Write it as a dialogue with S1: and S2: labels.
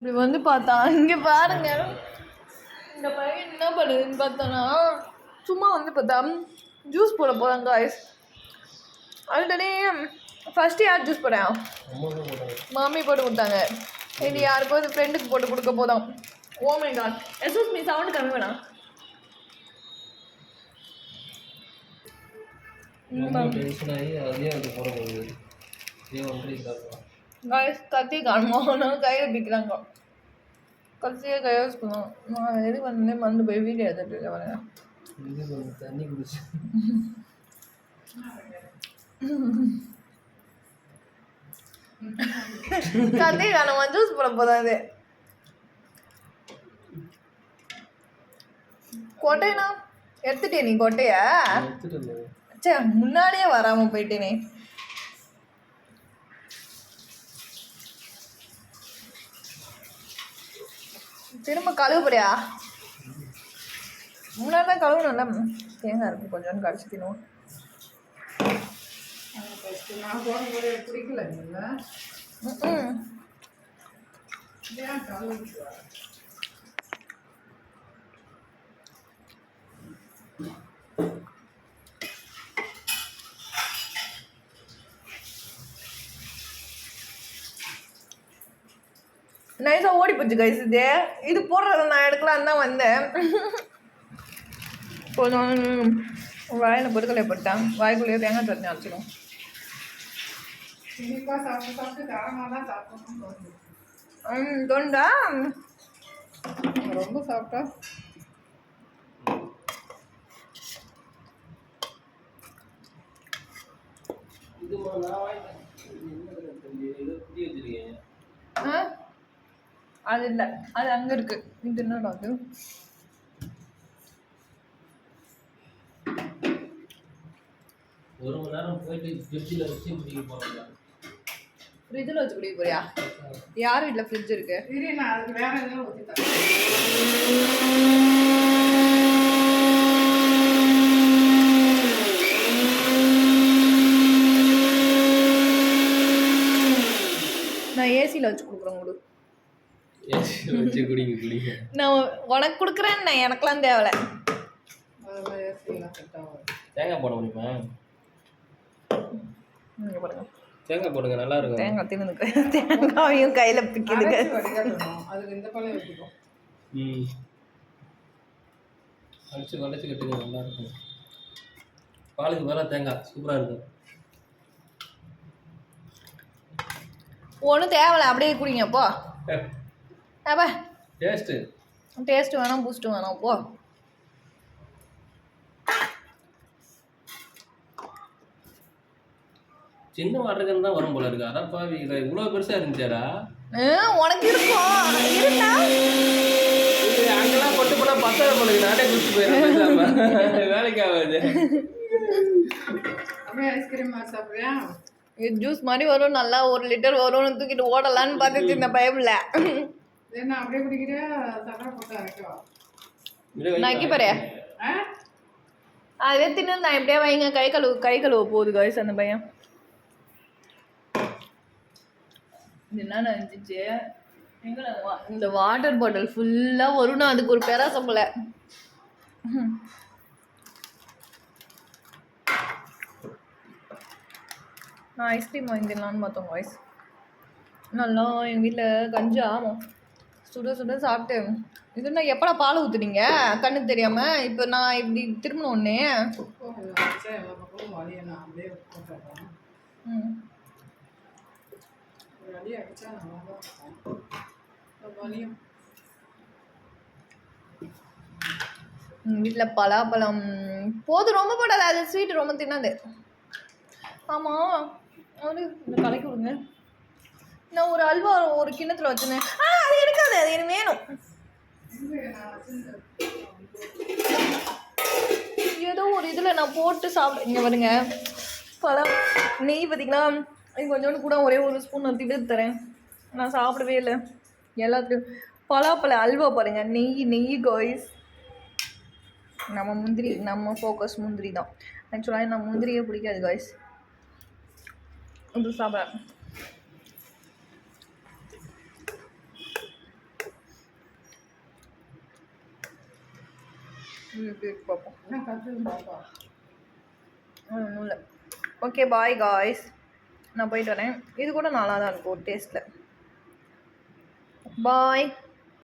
S1: இப்படி வந்து பார்த்தா இங்கே பாருங்க, இந்த பையன் என்ன பண்ணுதுன்னு பார்த்தோன்னா சும்மா வந்து பார்த்தா ஜூஸ் போட போகிறாங்க காய்ஸ். ஆல்ரெடி ஃபஸ்ட்டு யார் ஜூஸ் போட்டேன்? மம்மி போட்டு கொடுத்தாங்க. இது யாருக்கோ ஃப்ரெண்டுக்கு போட்டு கொடுக்க போதும். ஓ மை காட், எஸ்எஸ் மீ சவுண்டு கம்மி வேணாம். காய்ஸ் கத்தி காணுமா கையில் பிக்கிறாங்க. கத்தியே கையை வச்சுக்கணும். நான் எது வந்து மறந்து போய் வீடியோ எடுத்துட்டு வரேன்.
S2: தண்ணி குடிச்சு
S1: கத்தி காணுமா ஜூஸ் போட போதாது. கொட்டைனா எடுத்துட்டே நீ கொட்டைய? சே, முன்னாடியே வராம போயிட்டேனே. திரும்ப கழுவுறியா? முன்னாடி தான் கழுவுணும்ல. தேங்காய் இருக்கு கொஞ்சோன்னு கடிச்சிக்கணும். நைஸாக ஓடி போச்சு கைஸ். இது போடுறத நான் எடுக்கலான்னு தான் வந்தேன். கொஞ்சம் வாயில் பொருட்களை போட்டான். வாய்க்குள்ளேயே தேங்காய் சட்னி அரைச்சிடும். தொண்டா
S3: ரொம்ப சாப்பிட்டா
S1: அது இல்லை, அது அங்கே இருக்கு. இது என்னடா அது?
S2: ஒரு மணி நேரம் போயிட்டு ஃப்ரிட்ஜில் வச்சு குடிக்க போகிறோம்.
S1: ஃப்ரிட்ஜில் வச்சு குடிக்க போறியா? யார் வீட்டில் ஃப்ரிட்ஜ் இருக்கு?
S3: நான் அதுக்கு வேற எதாவது ஊற்றி தரேன்.
S1: நான் ஏசியில் வச்சு கொடுக்குறேன் கொடு.
S2: ஏசியில் வச்சு குடிங்க.
S1: நான் உனக்கு கொடுக்குறேன், நான் எனக்கெல்லாம் தேவையில்ல.
S2: தேங்காய் போட முடியுமா?
S1: பாருங்க,
S2: தேங்காய் போடுங்க, நல்லா இருக்கும்.
S1: தேங்காய் தின்னுக்கு தேங்காயும் கையில் பிக்குதுங்க.
S3: அதுக்கு இந்த பழம் வச்சுக்கோம்.
S2: வளைச்சு கட்டுங்க, நல்லா இருக்கும். பாலுக்கு மேலே தேங்காய் சூப்பராக இருக்கும்.
S1: ஒன்றும் தேவையில்ல, அப்படியே குடிங்க போ. அப்பா டேஸ்ட்டு வேணாம், பூஸ்ட்டு வேணாம் போ.
S2: சின்ன வாட்டர்கன் தான் வரும் போல இருக்கு. அதான் பாவி இவ்வளோ பெருசாக இருந்துச்சாடா.
S1: உனக்கு இருக்கும் இருந்தா
S2: அங்கெல்லாம் கொண்டு போனால் பத்தாயிரம் போல இருக்கு. நானே குடிச்சு போயிடுறேன், வேலைக்கு ஆகாது.
S3: அப்படியே ஐஸ்கிரீம் சாப்பிட்றியா?
S1: இது ஜூஸ் மாதிரி வரும், நல்லா 1 லிட்டர் வரும்னு தூக்கிட்டு ஓடலான்னு பார்த்துட்டு இந்த பைபிளில்.
S3: என்ன அப்படியே குடிக்கிறியா? சக்கரை போட்டு அரைக்கவா?
S1: நக்கி பாரு. அதுவே தின்னு நான் எப்படியே வைங்க. கை கழுவ போகுது காய்ஸ் அந்த பையன். என்ன நினச்சிச்சு எங்கே இந்த வாட்டர் பாட்டில் ஃபுல்லாக வரும்னா அதுக்கு ஒரு பெராசம் போல. நான் ஐஸ்கிரீம் வாங்கிடலான்னு பார்த்தோம் காய்ஸ். நல்லா எங்கள் வீட்டில் கஞ்சி ஆகும். சுட சுட சாப்பிட்டு இது நான் எப்படா பால் ஊற்றுனீங்க கண்ணுக்கு தெரியாமல்? இப்போ நான் இப்படி திரும்பணும் ஒன்று. வீட்டில் பலாப்பழம் போதும், ரொம்ப போடாது. அது ஸ்வீட்டு ரொம்ப தின்னாது. ஆமாம், அது இந்த கலக்கி விடுங்க. நான் ஒரு அல்வா ஒரு கிண்ணத்தில் வச்சுனேன். அது எடுக்காது, அது எனக்கு வேணும். ஏதோ ஒரு இதில் நான் போட்டு சாப்பிட. இங்கே வருங்க பழம் நெய் பார்த்திங்களா? இது கொஞ்சோண்டு கூட ஒரே 1 ஸ்பூன் நான் திட்டு தரேன். நான் சாப்பிடவே இல்லை எல்லாத்துலையும். பலாப்பழ அல்வா பாருங்கள், நெய் காய்ஸ். நம்ம முந்திரி, நம்ம ஃபோக்கஸ் முந்திரி தான். ஆக்சுவலாக நான் முந்திரியே பிடிக்காது காய்ஸ். இது சாப்பிட்றேன். எப்படி இருக்கு பார்ப்போம்.
S3: என்ன கற்றுன்னு பாப்பா.
S1: ஒன்றும் இல்லை. ஓகே பாய் காய்ஸ், நான் போயிட்டு வரேன். இது கூட நல்லா தான் இருக்கும் டேஸ்ட்டில். பாய்.